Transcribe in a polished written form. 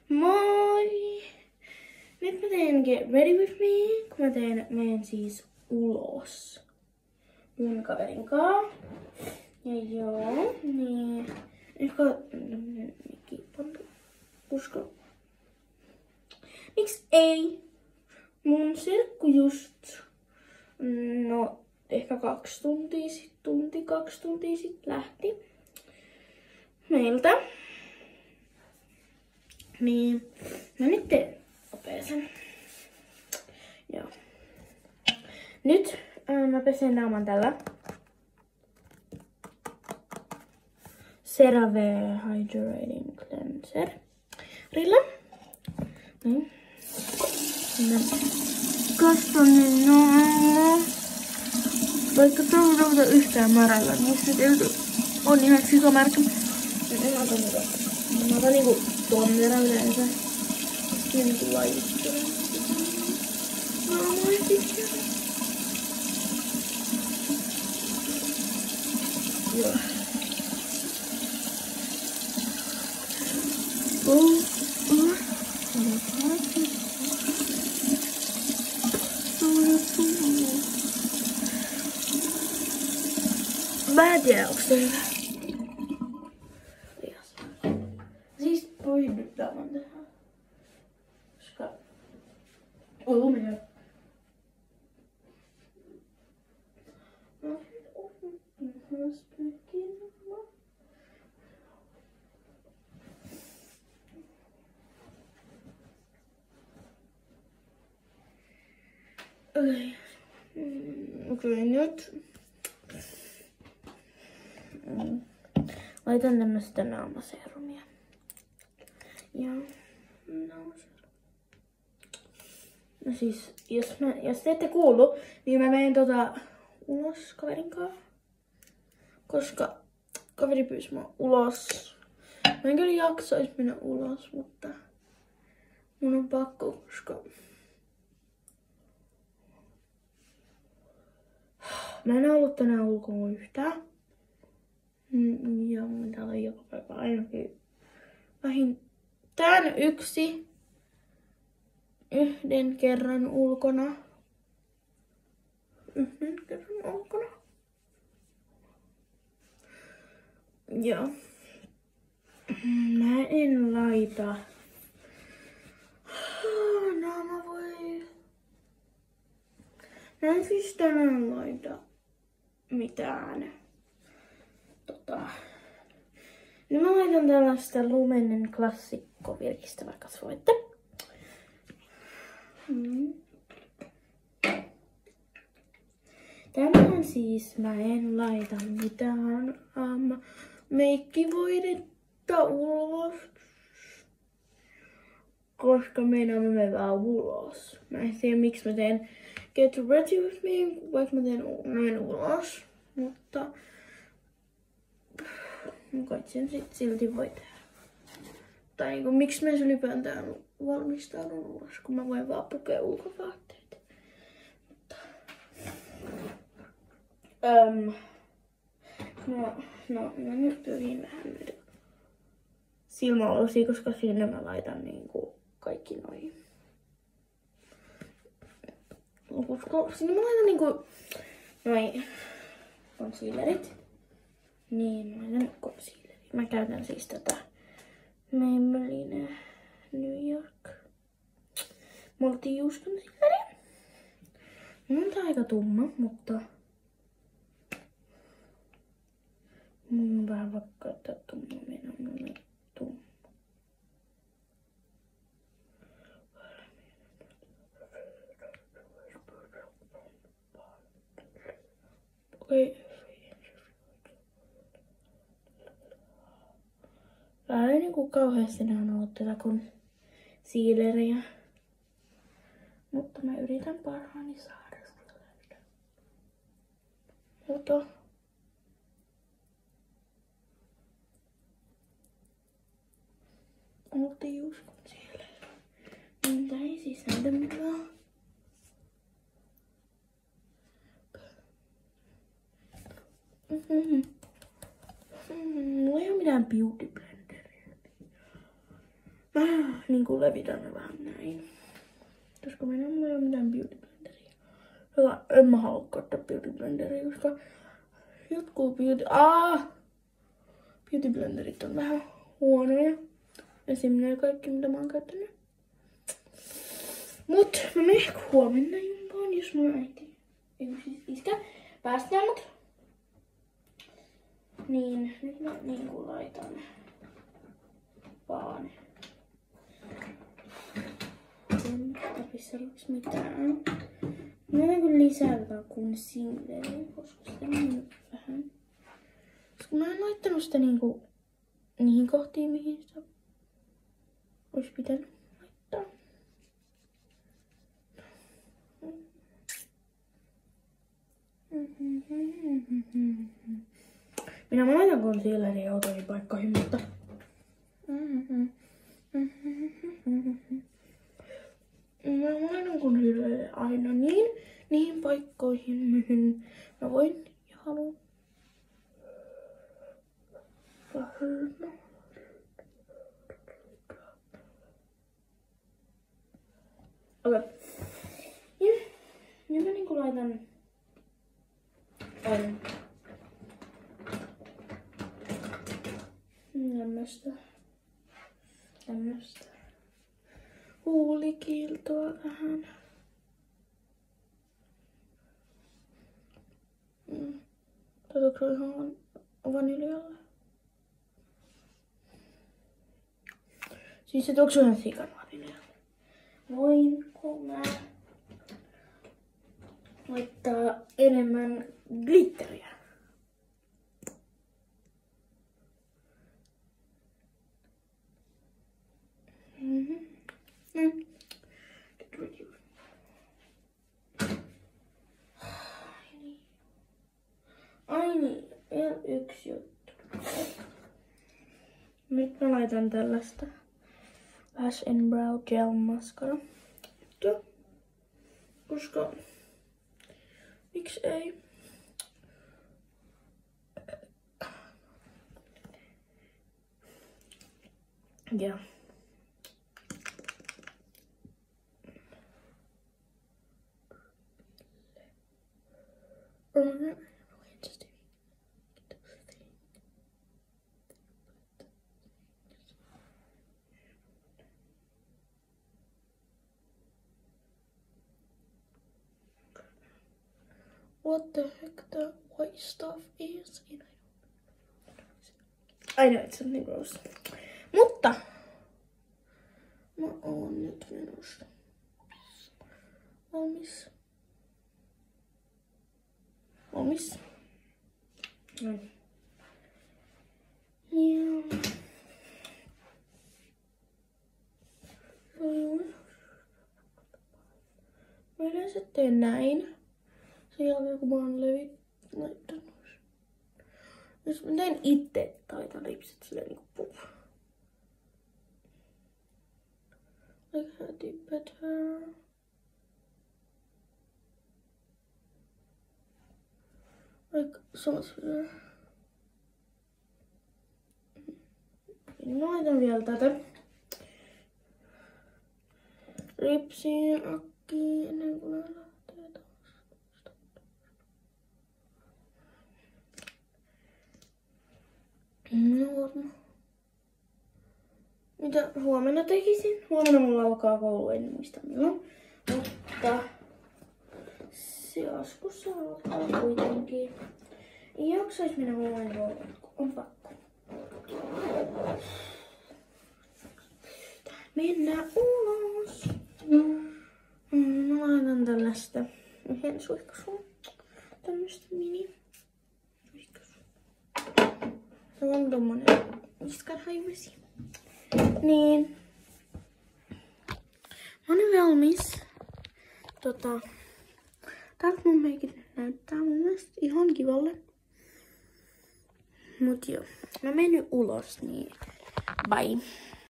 Moi! Nyt mä teen Get Ready With Me, kun menen siis ulos mun kaverin kaa. Ja joo, niin ehkä usko. Miks ei? Mun serkku just, ehkä 2 tuntia sit lähti meiltä. Niin, mä nyt teen nopeesen. Joo. Nyt mä pesen naaman tällä CeraVe Hydrating Cleanserilla. Niin. Kasvonen naama. Vaikka tää yhtään marällä, niin se on ihan sikamärkä. Mä otan niinku ton verran yleensä. Niinku laittelen. Joo. Mä en tiedä, onks se hyvä. Siis voi nyt tämän tehdä. Koska... lumia. Okei, nyt laitan tämmöstä naamaserumia. Ja naamaserum. No siis, jos te ette kuulu, niin mä menen ulos kaverin kanssa. Koska kaveri pyysi mua ulos. Mä en kyllä jaksais mennä ulos, mutta mun on pakko, koska mä en ollut tänään ulkona yhtään. Ja mä täällä on joka päivä ainakin vähintään yhden kerran ulkona. Joo. Mä en laita. Naama voi. Mä en siis tänään laita mitään. Nyt mä laitan tällaista Lumenen klassikko virkistävää kasvoitetta. Tänään siis mä en laita mitään meikkivoidetta ulos. Koska meidän me vaan ulos. Mä en tiedä miksi mä teen Get Ready With Me, vaikka mä menen ulos. Mutta kai sen silti voi tehdä. Tai niinku, miksi mä ylipäätään valmistaudun ulos, kun mä voin vaan pukea ulkovaatteet. Mutta mä nyt pyrin vähän näitä silmäolosia, koska sinne mä laitan niinku kaikki noin. Koska sinne mä laitan niinku noin concealerit. Niin, mä laitan concealerit. Mä käytän siis tätä Maybelline New York Multi-Use Concealeria. Mun on tää aika tumma, mutta mun on vähän vaikka käyttää tumma. Meidän on tumma. Okei. Mä en niinku kauheasti nähnyt tätä concealeria. Mutta mä yritän parhaani saada sitä. Mutta Multi-Use Concealer. Mitä ei sisältä mitään. Mulla ei oo mitään beauty blenderia. Mä niinku levitän ne vähän näin. Koska meillä ei ole mitään beauty blenderia. En mä halua katsoa beauty blenderia, koska jotkut beauty blenderit on vähän huonoja. Esimerkiksi kaikki mitä mä oon käyttänyt. Mut mä menen ehkä huomenna jumpaan, jos mun äiti, siis iskä, päästää mut. Niin, nyt mä niinku laitan vaan. En tarvitse mitään. Mä en kyllä lisätä concealeria, koska sitä on vähän. Koska mä en laittanut sitä niinku niihin kohtiin, mihin sitä olisi pitänyt laittaa. Minä laitan concealeria outoihin paikkoihin, mutta mä laitan concealeria aina niihin paikkoihin, mihin mä voin ja haluan. Okei. Ja mä niinku laitan aina tämmöstä huulikiiltoa vähän. Tätäkö ihan vaniljalle? Siis se tuoksuu ihan sikan vaniljalle. Voinko mä laittaa enemmän glitteriä? Ai niin, vielä yksi juttu. Nyt mä laitan tällaista Lash and Brow Gel Mascara. Koska miksi ei? Ja what the heck the white stuff is? I know it's something gross. Mutta mä oon nyt menossa. Valmis. Ja. Mä yleensä teen näin. Sen jälkeen kun mä oon laittanut. Jos mä teen itse taitan lipsit silleen niinku puh. Like how deep better. Like so much better. Mä laitan vielä tätä ripsiin akkiin ennen kuin lähtee taas. Mitä huomenna tekisin? Huomenna mulla alkaa koulu, en muista milloin. Mutta se joskus alkaa kuitenkin. Ei jaksais mennä huomenna kouluun, on pakko. Mennään ulos. Mä laitan tällaista yhden suihkasun. Tämmöstä mini suihkasun. Se on tommonen iskanhaivesi. Niin. Mä oon valmis. Tältä mun meikit näyttää mun mielestä ihan kivalle. Mut joo. Mä menen ulos, niin bye.